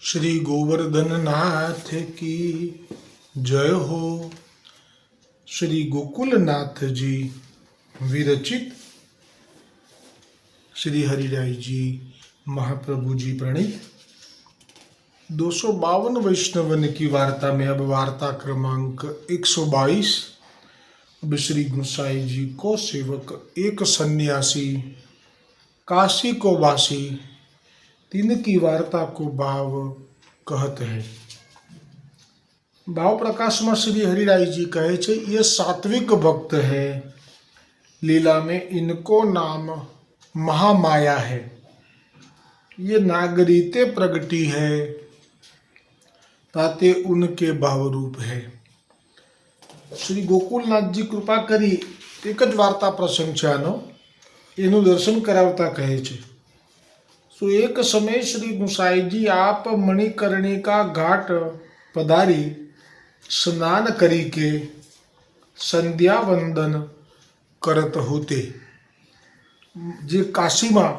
श्री गोवर्धन नाथ की जय हो। श्री गोकुल नाथ जी विरचित श्री हरिराय जी महाप्रभु जी प्रणीत 252 वैष्णवन की वार्ता में अब वार्ता क्रमांक 122। अब श्री गुसाई जी को सेवक एक सन्यासी काशी को वासी तीन की वार्ता को भाव कहते हैं। भाव प्रकाश में श्री हरिराय जी कहे छे ये सात्विक भक्त है, लीला में इनको नाम महामाया है, ये नागरीते प्रगटी है ताते उनके भाव रूप है। श्री गोकुलनाथ जी कृपा करी एक ज वार्ता प्रसंग छे आनो, एनु दर्शन करावता कहे छे। सो एक समय श्री गुसाई जी आप मणिकर्णिका घाट पधारी स्नान करी के संध्या वंदन करत होते। जे काशी में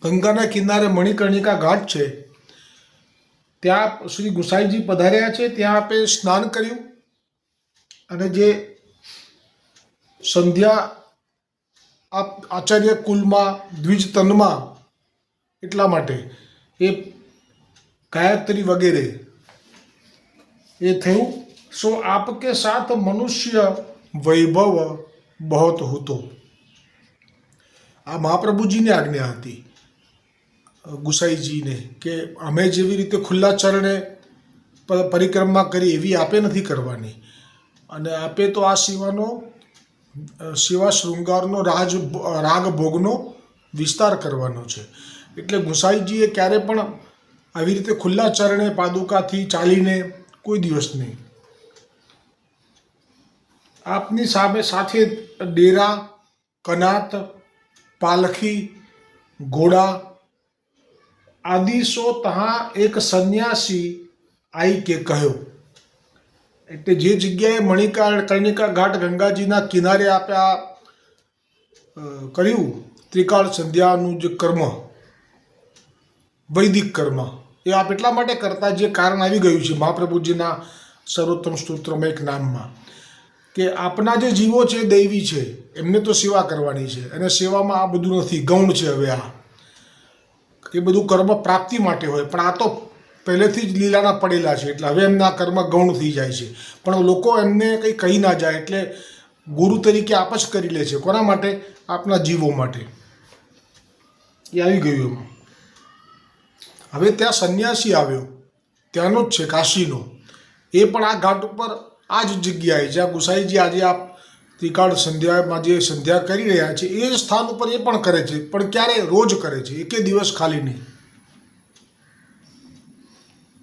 गंगाना किनारे मणिकर्णिका घाट छे त्या श्री गुसाई जी पधार्या छे, त्या आपे स्नान कर्યું અને જે સંધ્યા આચાર્ય કુલમાં દ્વિજ તનમાં એટલા માટે એ ગાયત્રી વગેરે એ થયું। सो आपके साथ मनुष्य वैभव बहुत होतो। आ महाप्रभुजी ने आज्ञा हती गुसाईजी ने के अमे जेवी रीते खुल्ला चरणे परिक्रमा करी एवी आपे नहीं करवानी, अने आपे तो आ सेवा श्रृंगारनो राग भोगनो विस्तार करवानो छे। एटले गुसाईजीए क्यारे पण आवी रीते खुल्ला चरणे पादुकाथी चालीने कोई दिवस नहीं। आपनी सामे साथे डेरा, कनात, पालखी, घोड़ा आदि सो तहाँ एक सन्यासी आई के कहो। એટલે જે જગ્યાએ મણિકર્ણિકા ઘાટ ગંગાજીના કિનારે આપણે આ કર્યું ત્રિકાળ સંધ્યાનું જે કર્મ, વૈદિક કર્મ, એ આપ એટલા માટે કરતા જે કારણ આવી ગયું છે મહાપ્રભુજીના સર્વોત્તમ સ્તોત્રમાં એક નામમાં કે આપના જે જીવો છે દૈવી છે, એમને તો સેવા કરવાની છે અને સેવામાં આ બધું નથી, ગૌણ છે। હવે આ એ બધું કર્મ પ્રાપ્તિ માટે હોય, પણ આ તો પહેલેથી જ લીલાના પડેલા છે એટલે હવે એમના કર્મ ગૌણ થઈ જાય છે। પણ લોકો એમને કંઈ કહી ના જાય એટલે ગુરુ તરીકે આપ જ કરી લે છે। કોના માટે? આપના જીવો માટે। એ આવી ગયું એમાં। હવે ત્યાં સન્યાસી આવ્યો, ત્યાંનો જ છે, કાશીનો। એ પણ આ ઘાટ ઉપર આ જ જગ્યાએ જ્યાં ગુસાઈજી આજે આપ ત્રિકાળ સંધ્યામાં જે સંધ્યા કરી રહ્યા છે એ જ સ્થાન ઉપર એ પણ કરે છે, પણ ક્યારે? રોજ કરે છે, એકે દિવસ ખાલી નહીં।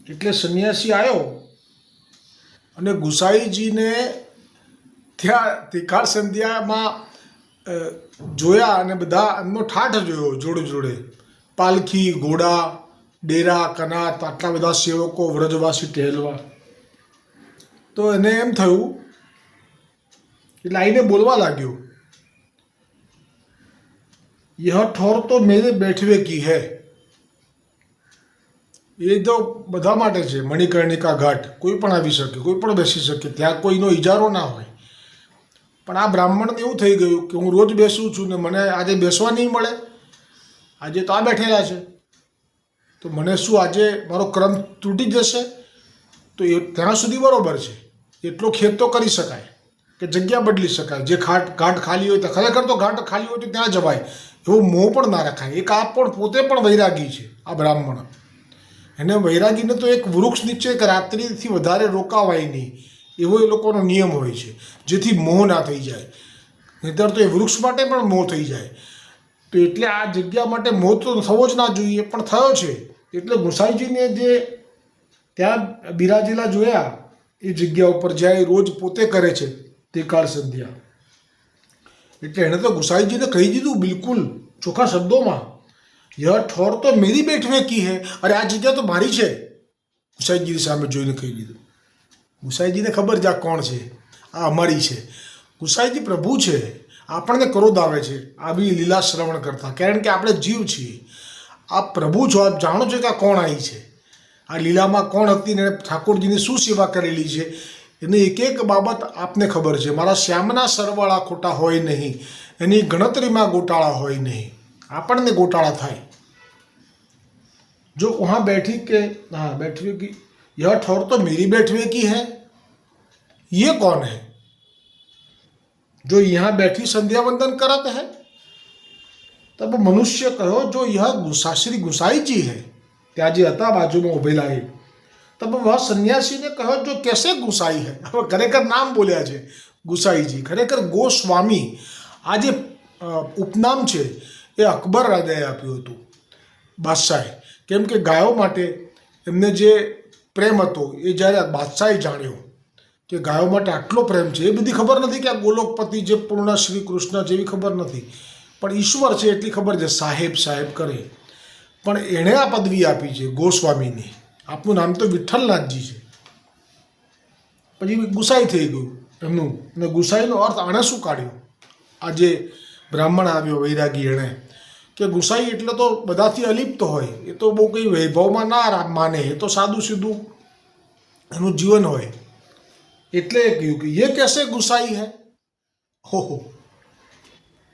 એટલે સન્યાસી આવ્યો અને ગુસાઈજીને ત્યાં ત્રિકાળ સંધ્યામાં જોયા અને બધા એમનો ઠાઠ જોયો જોડે જોડે, પાલખી, ઘોડા, ડેરા, કનાત, આટલા બધા સેવકો વ્રજવાસી ટહેલવા। તો એને એમ થયું એટલે આઈને બોલવા लाग्यो, यह ठोर तो मेरे बैठवे की है। એ તો બધા માટે છે, મણિકર્ણિકા ઘાટ કોઈ પણ આવી શકે, કોઈ પણ બેસી શકે, ત્યાં કોઈનો ઇજારો ના હોય। પણ આ બ્રાહ્મણને એવું થઈ ગયું કે હું રોજ બેસું છું ને મને આજે બેસવા નહીં મળે, આજે તો આ બેઠેલા છે તો મને શું આજે મારો ક્રમ તૂટી જશે? તો એ ત્યાં સુધી બરાબર છે, એટલો ખેદ તો કરી શકાય કે જગ્યા બદલી શકાય। જે ઘાટ ખાલી હોય તો ખરેખર તો ઘાટ ખાલી હોય તો ત્યાં જવાય, એવો મોહ પણ ના રખાય। એક આપ પણ પોતે પણ વૈરાગી છે આ બ્રાહ્મણ, એને વૈરાગીને તો એક વૃક્ષ નીચે એક રાત્રિથી વધારે રોકાવાય નહીં એવો એ લોકોનો નિયમ હોય છે, જેથી મોહ ના થઈ જાય। નહીંતર તો એ વૃક્ષ માટે પણ મોહ થઈ જાય। તો એટલે આ જગ્યા માટે મોહ તો થવો જ ના જોઈએ, પણ થયો છે। એટલે ગુસાઈજીને જે ત્યાં બિરાજેલા જોયા એ જગ્યા ઉપર જ્યાં એ રોજ પોતે કરે છે ત્રિકાળ સંધ્યા, એટલે એણે તો ગુસાઈજીને કહી દીધું બિલકુલ ચોખ્ખા શબ્દોમાં, यह ठोर तो मेरी बैठने की है। अरे आ जगह तो मारी है। गुसाईजी सामे जोईने कही दीधुं। गुसाईजी ने खबर जा कोण छे, आ अमारी छे। गुसाईजी प्रभु छे, आपणे क्रोध आवे छे આવી લીલા શ્રવણ કરતા, કારણ કે આપણે જીવ છીએ। આપ પ્રભુ છો, આપ જાણો છો કે આ કોણ આવી છે, આ લીલામાં કોણ હતી ને ઠાકોરજીની શું સેવા કરેલી છે, એની એક એક બાબત આપને ખબર છે. મારા શ્યામના સરવાળા ખોટા હોય નહીં, એની ગણતરીમાં ગોટાળા હોય નહીં. આપણને ગોટાળા થાય. जो वहाँ बैठी के हाँ बैठवे की यह ठौर तो मेरी बैठवे की है, ये कौन है जो यहाँ बैठी संध्या वंदन करत है. तब मनुष्य कहो जो यह श्री गुसाई जी है, ત્યાં જે હતા બાજુમાં ઉભેલા એ, તબ વહ સંન્યાસીને કહો જો કેસે ગુસાઈ હૈ. હવે ખરેખર નામ બોલ્યા છે ગુસાઈજી, ખરેખર ગોસ્વામી. આ જે ઉપનામ છે એ અકબર રાજાએ આપ્યું હતું બાદશાહે, કેમ કે ગાયો માટે એમને જે પ્રેમ હતો એ જ્યારે બાદશાહે જાણ્યો કે ગાયો માટે આટલો પ્રેમ છે, એ બધી ખબર નથી કે આ ગોલોકપતિ જે પૂર્ણ શ્રી કૃષ્ણ જેવી ખબર નથી, પણ ઈશ્વર છે એટલી ખબર છે, સાહેબ સાહેબ કરે. પણ એણે આ પદવી આપી છે ગોસ્વામીની. આપનું નામ તો વિઠ્ઠલનાથજી છે, પછી ગુસાઈ થઈ ગયું એમનું. અને ગુસાઈનો અર્થ આણે શું કાઢ્યો? આ જે બ્રાહ્મણ આવ્યો વૈરાગી, એણે કે ગુસાઈ એટલે તો બધાથી અલિપ્ત હોય, એ તો બહુ કંઈ વૈભવમાં ના માને, એ તો સાદું સીધું એનું જીવન હોય. એટલે એ કહ્યું કે ये कैसे गुसाई है, हो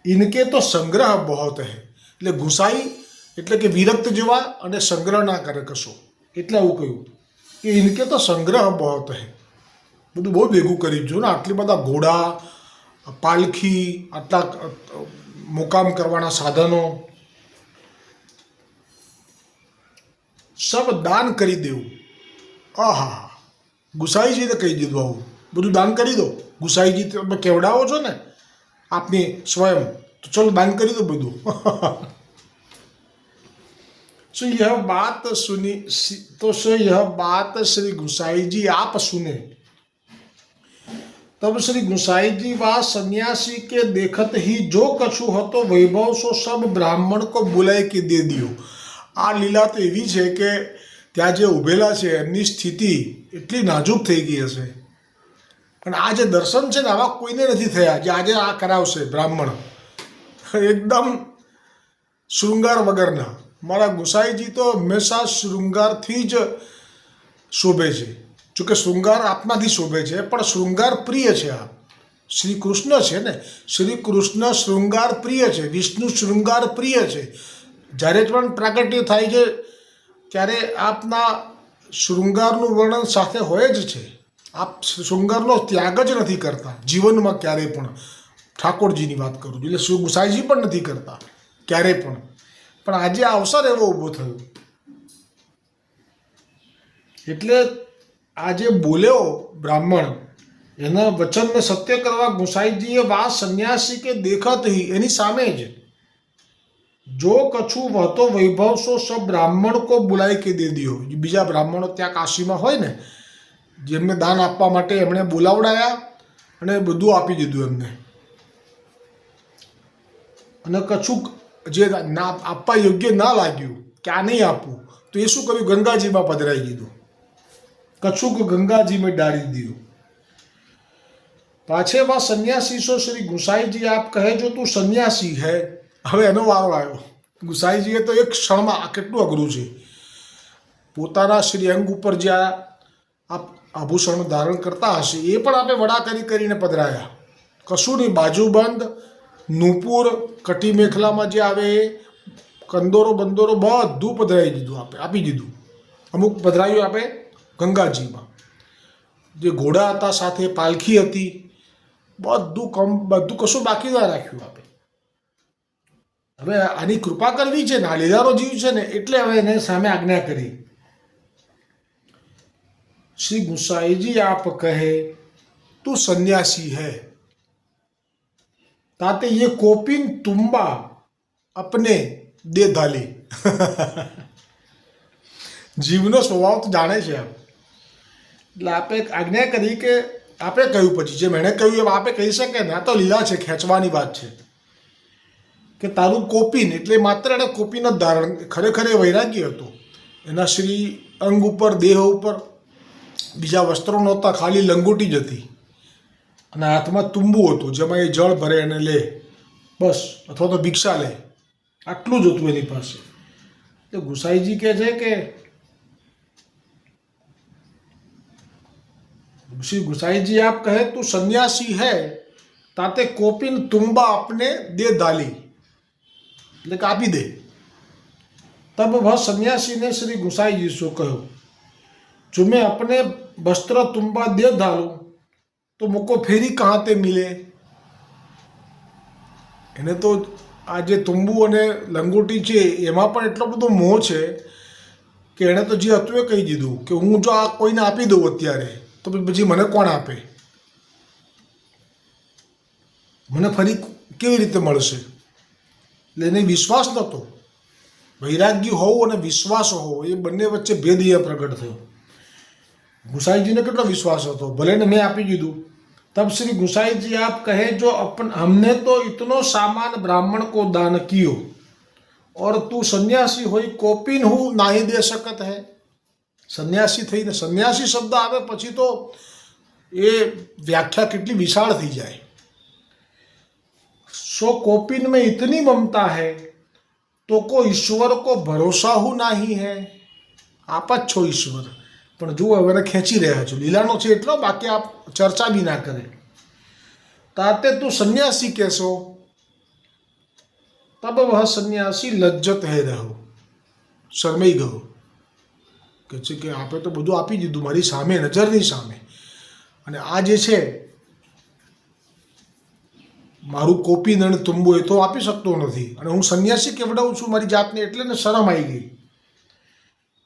इनके तो संग्रह बहुत है. એટલે ગુસાઈ એટલે કે વિરક્ત જેવા અને સંગ્રહ ના કરે કશો, એટલે આવું કહ્યું કે ઇનકે તો સંગ્રહ બહોત હૈ. બધું બહુ ભેગું કરી જો ને, આટલી બધા ઘોડા, પાલખી, આટલા મુકામ કરવાના સાધનો, સબ દાન કરી દેવું. આહા, ગુસાઈજીને કહી દીધું આવું બધું દાન કરી દો. ગુસાઈજી તમે કેવડાવો છો ને આપની સ્વયં, તો ચલો દાન કરી દો બધું. सो यह बात सुनी तो यह बात श्री गुसाई जी आप सुने. तब श्री गुसाई जी वा सन्यासी के देखत ही जो कछु હતો वैभव सो सब ब्राह्मण को बुलाय के दे दियो. આ લીલા તો એવી છે કે ત્યાં જે ઊભેલા છે એમની સ્થિતિ એટલી નાજુક થઈ ગઈ હશે, અને આ જે દર્શન છે ને આવા કોઈને નથી થયા જે આજે આ કરાવશે બ્રાહ્મણ, એકદમ શૃંગાર વગરના. મારા ગુસાઈજી તો હંમેશા શૃંગારથી જ શોભે છે, જોકે શૃંગાર આપનાથી શોભે છે, પણ શૃંગાર પ્રિય છે. આ શ્રી કૃષ્ણ છે ને, શ્રી કૃષ્ણ શૃંગાર પ્રિય છે, વિષ્ણુ શૃંગાર પ્રિય છે. જ્યારે પણ પ્રાગટ્ય થાય છે ત્યારે આપના શૃંગારનું વર્ણન સાથે હોય જ છે. આપ શૃંગારનો ત્યાગ જ નથી કરતા જીવનમાં ક્યારેય પણ. ઠાકોરજીની વાત કરું છું, એટલે શ્રી ગુસાઈજી પણ નથી કરતા ક્યારેય પણ. પણ આજે આ અવસર એવો ઊભો થયો એટલે આજે બોલ્યો બ્રાહ્મણ, એના વચનને સત્ય કરવા ગુસાઈજીએ વા સંન્યાસી કે દેખત હી, એની સામે જ જો કछु વહતો વૈભવ સો સબ બ્રાહ્મણ કો બુલાઈ કે દે દિયો. બીજા બ્રાહ્મણો ત્યાં કાશીમાં હોય ને, જેમને દાન આપવા માટે એમણે બોલાવડાયા અને બધું આપી દીધું એમને. અને કછુક જે ના આપવા યોગ્ય ના લાગ્યું કે આ નહીં આપવું, તો એ શું કર્યું, ગંગાજીમાં પધરાઈ દીધું. કછુક ગંગાજીમાં ડાળી દીધું. પાછે વા સંન્યાસી સો શ્રી ગુસાઈજી આપ કહે જો તું સંન્યાસી હૈ. હવે એનો વારો આવ્યો. ગુસાઈજીએ તો એક ક્ષણમાં આ કેટલું અઘરું છે, પોતાના શ્રી અંગ ઉપર જે આ આભૂષણ ધારણ કરતા હશે એ પણ આપણે વડા કરીને પધરાયા. કશું નહીં, બાજુબંધ, નુપુર, કટી મેખલામાં જે આવે એ, કંદોરો બંદોરો બધું પધરાવી દીધું, આપી દીધું. અમુક પધરાયું આપે ગંગાજીમાં. જે ઘોડા હતા સાથે પાલખી હતી, બધું કશું બાકી ના રાખ્યું આપે. હવે આની કૃપા કરવી છે ને, આ લીલાનો જીવ છે ને, એટલે હવે એને સામે આજ્ઞા કરી. શ્રી ગુસાઈજી આપ કહે તું સન્યાસી હૈ, ताते ये कोपिन तुम्बा अपने दे धाली. જીવનો સ્વભાવ તો જાણે છે આપ. એટલે આપે આજ્ઞા કરી કે આપે કહ્યું, પછી જેમ એણે કહ્યું એમ આપે કહી શકે ને. આ તો લીલા છે, ખેંચવાની વાત છે કે તારું કોપિન એટલે માત્ર એણે કોપિન જ ધારણ, ખરેખર એ વૈરાગ્ય હતો. એના શ્રી અંગ ઉપર, દેહ ઉપર બીજા વસ્ત્રો નહોતા, ખાલી લંગોટી જ હતી અને હાથમાં તુંબુ હતું જેમાં એ જળ ભરે અને લે, બસ, અથવા તો ભિક્ષા લે, આટલું જ હતું એની પાસે. तो गुसाई जी कहे छे के श्री गुसाई जी आप कहे तू सन्यासी है ताते कोपिन तुम्बा अपने दे डाली એટલે કે આપી દે. तब वह सन्यासी ने श्री गुसाई जी से कहो जो मैं अपने वस्त्र तुम्बा दे डालूं तो मुझको फेरी कहाँ ते मिले. એને તો આ જે તુંબુ અને લંગોટી છે એમાં પણ એટલો બધો મોહ છે કે એણે તો જે હતું એ કહી દીધું કે હું જો આ કોઈને આપી દઉં અત્યારે તો પછી મને કોણ આપે, મને ફરી કેવી રીતે મળશે. એટલે એને વિશ્વાસ નહોતો. વૈરાગ્ય હોવું અને વિશ્વાસ હોવો એ બંને વચ્ચે ભેદ અહીંયા પ્રગટ થયો. ગુસાઈજીને કેટલો વિશ્વાસ હતો, ભલે ને મેં આપી દીધું. तब श्री गुसाई जी आप कहे जो हमने तो इतनो सामान ब्राह्मण को दान कियो और तू सन्यासी होई कोपिन हूँ ना ही दे सकत है. सन्यासी थी ने सन्यासी शब्द आवे पछी तो ये व्याख्या कितनी विशाल थी जाए. सो कोपिन में इतनी ममता है तो को ईश्वर को भरोसा हूँ नहीं है. आप ज छो ईश्वर પણ જુઓ હવે ખેંચી રહ્યા છો, લીલાનો છે એટલો, બાકી આપ ચર્ચા બી ના કરે. તાતે તું સન્યાસી કહેશો. તબ વહ સન્યાસી લજ્જત હે રહ્યો, શરમાઈ ગયો. કે છે કે આપે તો બધું આપી દીધું મારી સામે, નજરની સામે, અને આ જે છે મારું કોપી નણ તુંબો એ તો આપી શકતો નથી અને હું સન્યાસી કેવડાવું છું મારી જાતને, એટલે ને શરમ આવી ગઈ.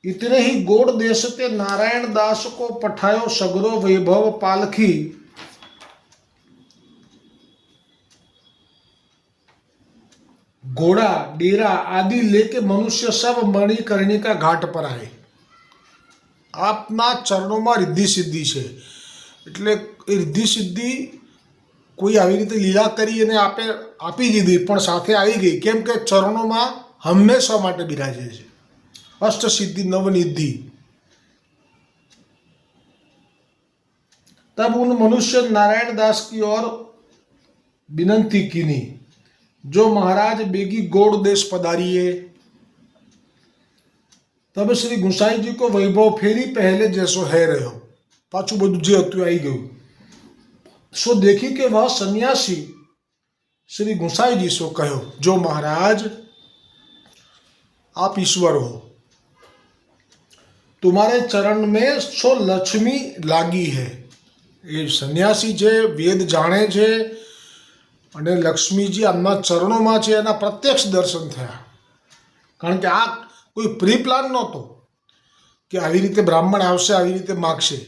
इतने ही गोड़ देश ते नारायण दास को पठायो सगरो वैभव पालखी घोड़ा डेरा आदि लेके मनुष्य सब मणिकर्णिका घाट पर आए. આપના ચરણોમાં રિદ્ધિ સિદ્ધિ છે એટલે એ રિદ્ધિ સિદ્ધિ કોઈ આવી રીતે લીલા કરી અને આપી દીધી પણ સાથે આવી ગઈ. કેમ કે ચરણોમાં હંમેશા માટે બિરાજે છે. अष्ट सिद्धि नवनिधि. तब उन मनुष्य नारायण दास की ओर विनंती कीनी जो महाराज बेगी गोड़ देश पधारिए. तब श्री गुसाई जी को वैभव फेरी पहले जैसो है रहो, पाछू બધું જે હતું આવી ગયું. सो देखी के वह सन्यासी श्री गुसाई जी सो कहो जो महाराज आप ईश्वर हो, तुम्हारे चरण में सो लक्ष्मी लागी है. એ સન્યાસી છે, વેદ જાણે છે અને લક્ષ્મીજી આમના ચરણોમાં છે, એના પ્રત્યક્ષ દર્શન થયા. કારણ કે આ કોઈ પ્રી પ્લાન નહોતો કે આવી રીતે બ્રાહ્મણ આવશે, આવી રીતે માગશે.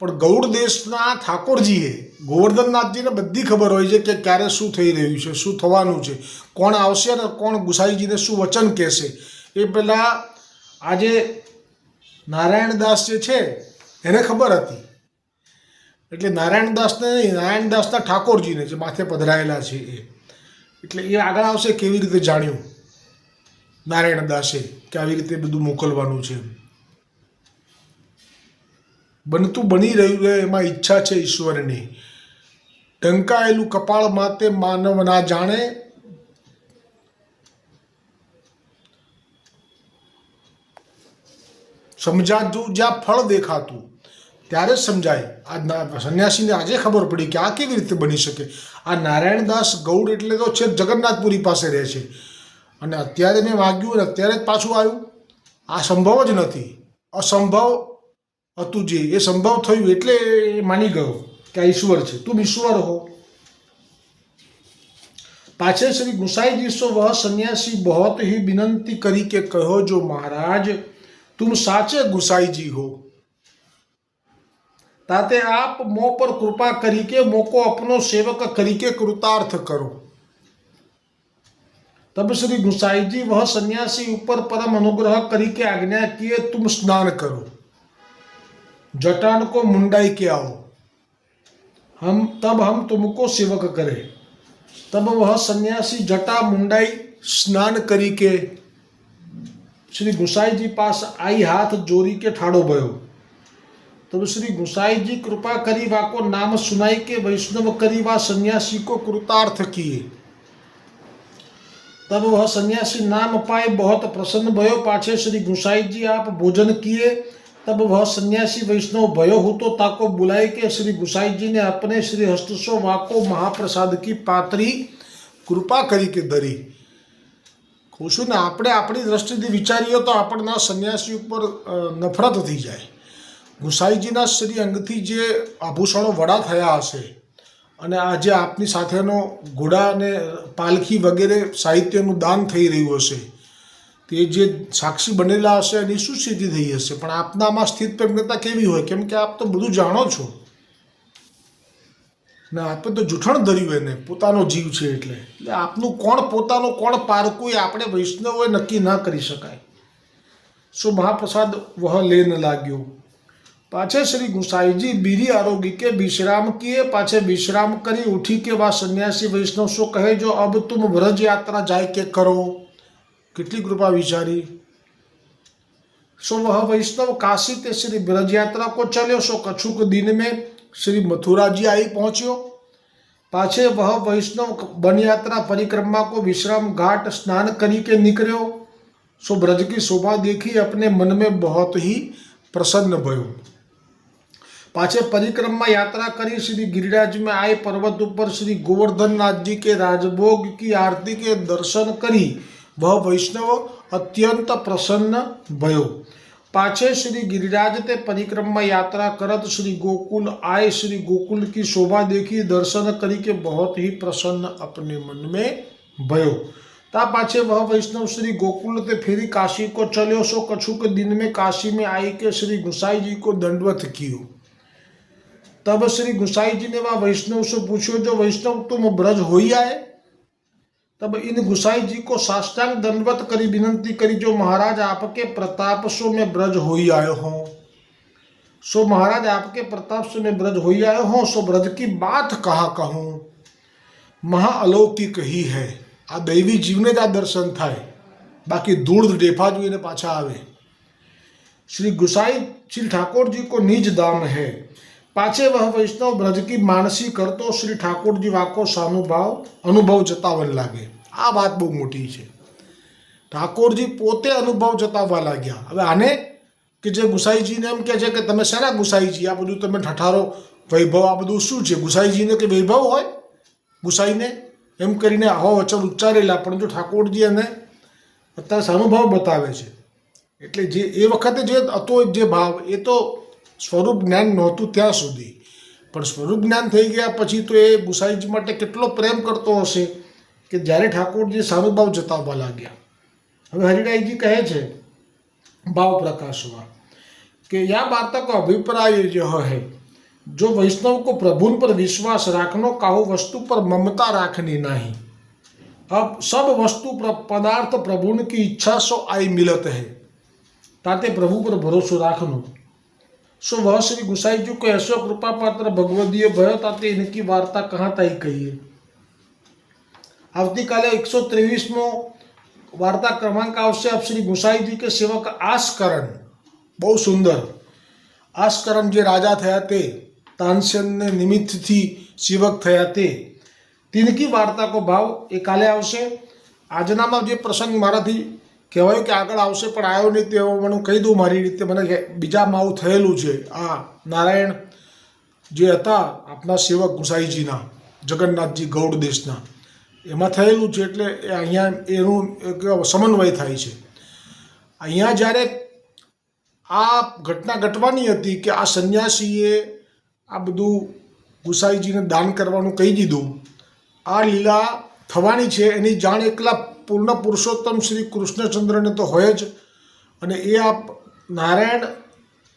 પણ ગૌડ દેશના ઠાકોરજીએ ગોવર્ધનનાથજીને બધી ખબર હોય છે કે ક્યારે શું થઈ રહ્યું છે, શું થવાનું છે, કોણ આવશે અને કોણ ગુસાઈજીને શું વચન કહેશે. એ પહેલાં આજે નારાયણદાસ જે છે એને ખબર હતી. એટલે નારાયણદાસને નહીં, નારાયણદાસના ઠાકોરજીને જે માથે પધરાયેલા છે એ, એટલે એ આગળ આવશે કેવી રીતે જાણ્યું નારાયણદાસે કે આવી રીતે બધું મોકલવાનું છે. બનતું બની રહ્યું છે એમાં ઈચ્છા છે ઈશ્વરની. ઢંકાયેલું કપાળ માતે માનવ ના જાણે, સમજાતું જ્યાં ફળ દેખાતું ત્યારે સમજાય. આ સંન્યાસીને આજે ખબર પડી કે આ કેવી રીતે બની શકે. આ નારાયણદાસ ગૌડ એટલે તો છે જગન્નાથપુરી પાસે રહે છે અને અત્યારે મેં માગ્યું અને અત્યારે જ પાછું આવ્યું. આ સંભવ જ નથી, અસંભવ હતું જે એ સંભવ થયું એટલે એ માની ગયો કે આ ઈશ્વર છે. તુમ ઈશ્વર હો. पाछे श्री गुसाई जी सो वह सन्यासी बहुत ही विनंती करी के कहो जो महाराज तुम साचे गुसाई जी हो, ताते आप मो पर कृपा करी के मोको अपनो सेवक करी के कृतार्थ करो. तब श्री गुसाई जी वह सन्यासी ऊपर परम अनुग्रह करी के आज्ञा किए तुम स्नान करो, जटान को मुंडाई के आओ, हम तुमको सेवक करें. तब वह सन्यासी जटा मुंडाई स्नान करी के श्री गुसाई जी पास आई हाथ जोड़ी के ठाड़ो भयो. तब श्री गुसाई जी कृपा करी वाको नाम सुनाई के वैष्णव करी वा सन्यासी को कृतार्थ किए. तब वह सन्यासी नाम पाए बहुत प्रसन्न भयो। पाछे श्री गुसाई जी आप भोजन किए। तब वह सन्यासी वैष्णव भयो हो तो ताको बुलाए के श्री गुसाई जी ने अपने श्री हस्तसो वाको महाप्रसाद की पात्री कृपा करी के धरी। કહું છું ને, આપણે આપણી દ્રષ્ટિથી વિચારીએ તો આપણના સન્યાસી ઉપર નફરત થઈ જાય. ગુસાઈજીના શ્રી અંગથી જે આભૂષણો વડા થયા હશે અને આજે આપની સાથેનો ઘોડા અને પાલખી વગેરે સાહિત્યનું દાન થઈ રહ્યું હશે, તે જે સાક્ષી બનેલા હશે એની શું સ્થિતિ થઈ હશે. પણ આપનામાં સ્થિત પ્રજ્ઞતા કેવી હોય? કેમ કે આપ તો બધું જાણો છો ને. આપણે તો જૂઠણ ધર્યું એને, પોતાનો જીવ છે એટલે આપનું કોણ પોતાનું કોણ પારકું એ આપણે વૈષ્ણવોએ નક્કી ન કરી શકાય. સો મહાપ્રસાદ વહ લેન લાગ્યો. पाछे श्री गुसाई जी बीरी आरोगी के विश्राम किए. पाछे विश्राम करी उठी के वह सन्यासी वैष्णव सो कहे जो अब तुम व्रज यात्रा जाय के करो. कितनी कृपा विचारी. सो वह वैष्णव काशी ते श्री ब्रज यात्रा को चलो. सो कछुक दिन में श्री मथुरा जी आई पहुंच्यो. पाछे वह वैष्णव वन यात्रा परिक्रमा को विश्राम घाट स्नान करी के निकलो. सो ब्रज की शोभा देखी अपने मन में बहुत ही प्रसन्न भयो. पाछे परिक्रमा यात्रा करी श्री गिरिराज में आए. पर्वत ऊपर श्री गोवर्धन नाथ जी के राजभोग की आरती के दर्शन करी वह वैष्णव अत्यंत प्रसन्न भयो. पाछे श्री गिरिराज ते परिक्रमा यात्रा करत श्री गोकुल आए. श्री गोकुल की शोभा देखी दर्शन करी के बहुत ही प्रसन्न अपने मन में भयो. ता पाछे वह वैष्णव श्री गोकुल ते फिरी काशी को चलो. सो कछुक दिन में काशी में आई के श्री गुसाई जी को दंडवत कियो. तब श्री गुसाई जी ने वह वैष्णव से पूछो जो वैष्णव तुम ब्रज होई आए. तब इन गुसाई जी को साष्टांग दंडवत करी विनंती करी जो महाराज आपके प्रताप सो मैं ब्रज होई आयो हूँ. सो महाराज आपके प्रताप से मैं ब्रज होई आयो हूँ. सो ब्रज की बात कहा कहूँ, महाअलौकिक ही है. आ दैवी जीवने ज आ दर्शन थाय, बाकी धूल डेफा जोईने पाछा आवे. श्री गुसाई श्री ठाकुर जी को निज धाम है. पाछे वह वैष्णव ब्रज की मानसी करतो श्री ठाकुर जी वाको सानुभाव अनुभव जतावन लागे. आ बात बहु मोटी है. ठाकुरजी पोते अनुभव जताववा लाग्या. हवे आने कि जे गुसाईजीने एम कहे कि तमे शेना गुसाईजी, आ बधुं तमे ठठारो वैभव, आ बधुं शुं छे? गुसाईजीने के वैभव होय? गुसाईने एम करीने आवा वचन उच्चारेला, पण जो ठाकुरजी एने अत्यारे सानुभाव बतावे छे. એટલે જે એ વખતે જે હતો જે ભાવ એ તો સ્વરૂપ જ્ઞાન નહોતું ત્યાં સુધી, પણ સ્વરૂપ જ્ઞાન થઈ ગયા પછી તો એ ગુસાઈજી માટે કેટલો પ્રેમ કરતો હશે કે જ્યારે ઠાકોરજી સાનુભાવ જતાવવા લાગ્યા. હવે હરિરાયજી કહે છે ભાવ પ્રકાશમાં કે યા વાર્તા કો અભિપ્રાય यह है जो वैष्णव को प्रभु पर विश्वास राखनो काहू वस्तु पर ममता राखनी नहीं. अब सब वस्तु पदार्थ प्रभु की इच्छा सो आई मिलत है, ताते प्रभु पर भरोसो राखनो. सो वह श्री गुसाई जी को ऐसो कृपा पात्र भगवदीय भयो ताते इनकी वार्ता कहाँ ताई कहिए. आवती काले 123मो वार्ता क्रमांक आवशे. अब श्री गुसाई जी के सेवक आस्करण, बहु सुंदर आस्करण जे राजा थया ते, तानसेन ने निमित्त थी सेवक थया ते, तिनकी वार्ता को भाव ए काले आवशे. आजनामां जे प्रसंग माराथी કહેવાયું કે આગળ આવશે પણ આવ્યો નહીં, તે મને કહી દઉં મારી રીતે. મને બીજામાં આવું થયેલું છે. આ નારાયણ જે હતા આપના સેવક ગુસાઈજીના, જગન્નાથજી ગૌડ દેશના, એમાં થયેલું છે. એટલે અહીંયા એનું એક સમન્વય થાય છે. અહીંયા જ્યારે આ ઘટના ઘટવાની હતી કે આ સંન્યાસીએ આ બધું ગુસાઈજીને દાન કરવાનું કહી દીધું, આ લીલા થવાની છે એની જાણ એકલા પૂર્ણ પુરુષોત્તમ શ્રી કૃષ્ણચંદ્રને તો હોય જ. અને એ આ નારાયણ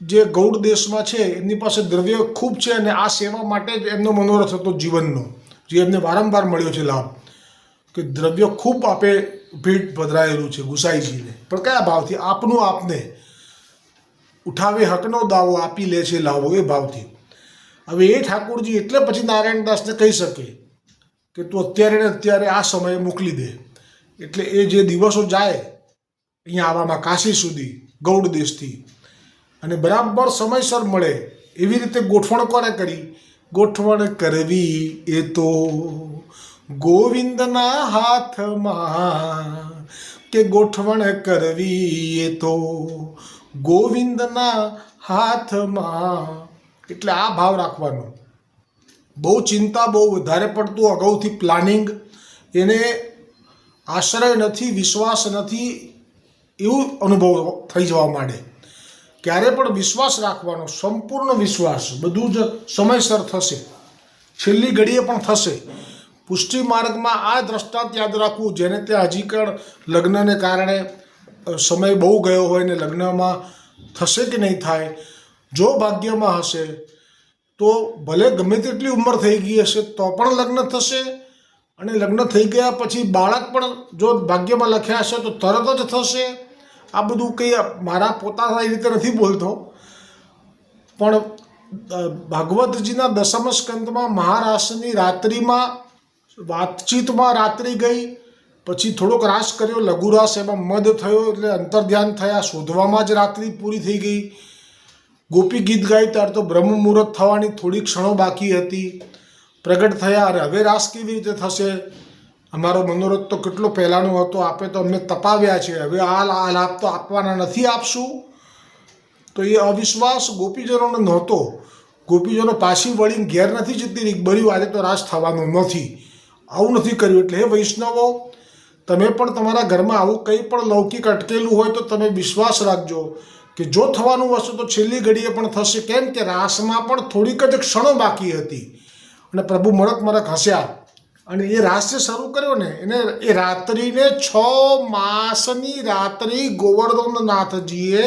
જે ગૌડ દેશમાં છે એમની પાસે દ્રવ્ય ખૂબ છે અને આ સેવા માટે જ એમનો મનોરથ હતો જીવનનો, જે એમને વારંવાર મળ્યો છે લાભ, કે દ્રવ્ય ખૂબ આપે ભેટ પધરાયેલું છે ગુસાઈજીને. પણ કયા ભાવથી? આપનું આપને ઉઠાવે હકનો દાવો, આપી લે છે લાવો, એ ભાવથી. હવે એ ઠાકોરજી એટલે પછી નારાયણદાસને કહી શકે કે તું અત્યારે ને અત્યારે આ સમયે મોકલી દે. એટલે એ જે દિવસો જાય અહીંયા આવવામાં કાશી સુધી ગૌડ દેશથી, અને બરાબર સમયસર મળે એવી રીતે ગોઠવણ કોને કરી? ગોઠવણ કરવી એ તો ગોવિંદના હાથમાં કે ગોઠવણ કરવી એ તો ગોવિંદના હાથમાં. એટલે આ ભાવ રાખવાનો. બહુ ચિંતા, બહુ વધારે પડતું અગાઉથી પ્લાનિંગ, એને આશ્રય નથી, વિશ્વાસ નથી, એવું અનુભવ થઈ જવા માંડે. ક્યારે પણ વિશ્વાસ રાખવાનો, સંપૂર્ણ વિશ્વાસ. બધું જ સમયસર થશે, છેલ્લી ઘડીએ પણ થશે. પુષ્ટિ માર્ગમાં આ દ્રષ્ટાંત યાદ રાખવું. જેને ત્યાં હજી પણ લગ્નને કારણે સમય બહુ ગયો હોય ને લગ્નમાં થશે કે નહીં થાય, જો ભાગ્યમાં હશે તો ભલે ગમે તેટલી ઉંમર થઈ ગઈ હશે તો પણ લગ્ન થશે. અને લગ્ન થઈ ગયા પછી બાળક પણ જો ભાગ્યમાં લખ્યા હશે તો તરત જ થશે. આ બધું કંઈ મારા પોતાના રીતે નથી બોલતો, પણ ભાગવતજીના દસમ સ્કંદમાં મહારાસની રાત્રિમાં વાતચીતમાં રાત્રિ ગઈ, પછી થોડોક રાસ કર્યો, લઘુરાસ, એમાં મદ થયો એટલે અંતર્ધ્યાન થયા, શોધવામાં જ રાત્રિ પૂરી થઈ ગઈ. ગોપી ગીત ગાય ત્યારે તો બ્રહ્મ મુહૂર્ત થવાની થોડી ક્ષણો બાકી હતી. પ્રગટ થયા, અને હવે રાસ કેવી રીતે થશે? અમારો મનોરથ તો કેટલો પહેલાંનો હતો, આપે તો અમને તપાવ્યા છે, હવે આ લાભ તો આપવાના નથી, આપશું. તો એ અવિશ્વાસ ગોપીજનોને નહોતો. ગોપીજનો પાછી વળીને ઘેર નથી જતી રહી, બર્યું આજે તો રાસ થવાનો નથી, આવું નથી કર્યું. એટલે હે વૈષ્ણવો, તમે પણ તમારા ઘરમાં આવું કંઈ પણ લૌકિક અટકેલું હોય તો તમે વિશ્વાસ રાખજો કે જો થવાનું હશે તો છેલ્લી ઘડીએ પણ થશે. કેમ કે રાસમાં પણ થોડીક જ ક્ષણો બાકી હતી અને પ્રભુ મરક મરક હસ્યા. અને એ રાસ જે શરૂ કર્યો ને, એને એ રાત્રિને 6 માસની રાત્રિ ગોવર્ધનનાથજીએ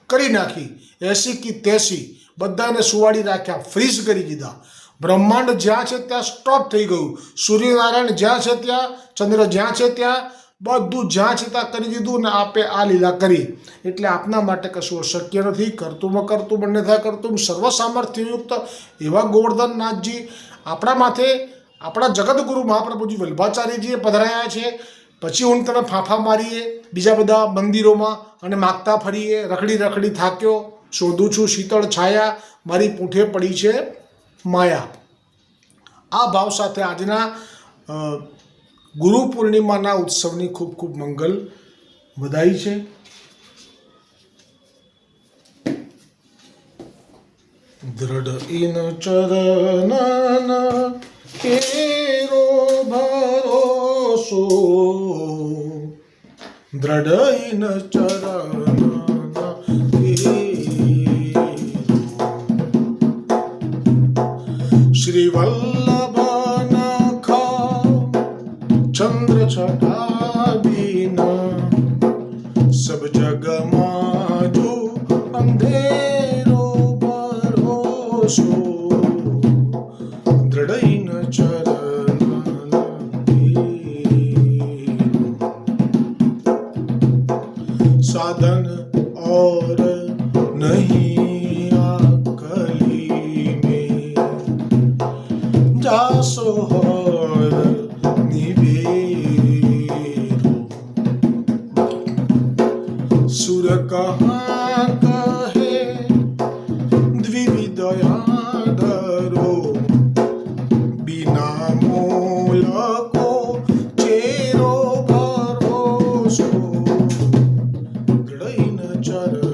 કરી નાખી. 80 કી 83 બધાને સુવાડી રાખ્યા, ફ્રીઝ કરી દીધા. બ્રહ્માંડ જ્યાં છે ત્યાં સ્ટોપ થઈ ગયું. સૂર્યનારાયણ જ્યાં છે ત્યાં, ચંદ્ર જ્યાં છે ત્યાં, બધું જ્યાં છે ત્યાં કરી દીધું ને આપે આ લીલા કરી. એટલે આપના માટે કશું અશક્ય નથી. કરતુમ કરતું બંને થાય કરતુમ, સર્વ સામર્થ્યયુક્ત એવા ગોવર્ધનનાથજી આપણા માથે, આપણા જગતગુરુ મહાપ્રભુજી વલ્ભાચાર્યજીએ પધરાયા છે. પછી હું તમે ફાંફા મારીએ બીજા બધા મંદિરોમાં અને માગતા ફરીએ, રખડી રખડી થાક્યો, શોધું છું શીતળ છાયા, મારી પૂંઠે પડી છે માયા. આ ભાવ સાથે આજના ગુરુ પૂર્ણિમાના ઉત્સવની ખૂબ ખૂબ મંગલ વધાઈ છે. દ્રઢ ઇન ચરણ કેરો ભરોસો, દ્રઢ ઇન ચરણ શ્રી વલ્લભ નખા ચંદ્ર છટા બીના, સબ જગમાં જો અંધેરો ભરોસો, દ્રઢ ઇન ચરણ સાધન और नहीं आकली में, जासो हर निवेरो, सुर कहाँ कहे द्विविदया धरो, बिना मोल को चेरो भरोसो, दृढ़ इन चरण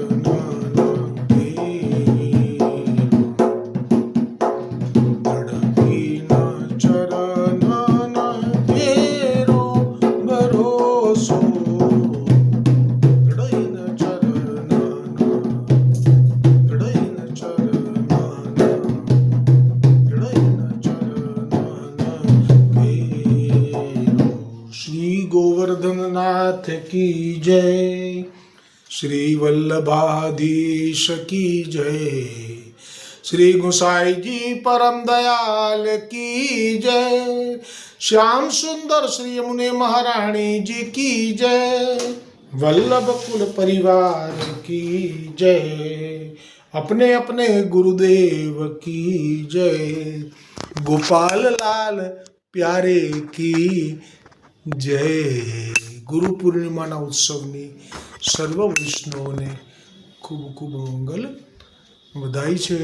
गोवर्धननाथ की जय, श्री वल्लभाधीश की जय, श्री गोसाई जी परम दयाल की जय, श्याम सुंदर श्री यमुने महारानी जी की जय, वल्लभ कुल परिवार की जय, अपने अपने गुरुदेव की जय, गोपाल लाल प्यारे की जय. ગુરુ પૂર્ણિમાના ઉત્સવની સર્વ વૈષ્ણવોને ખૂબ ખૂબ મંગલ વધાઈ છે.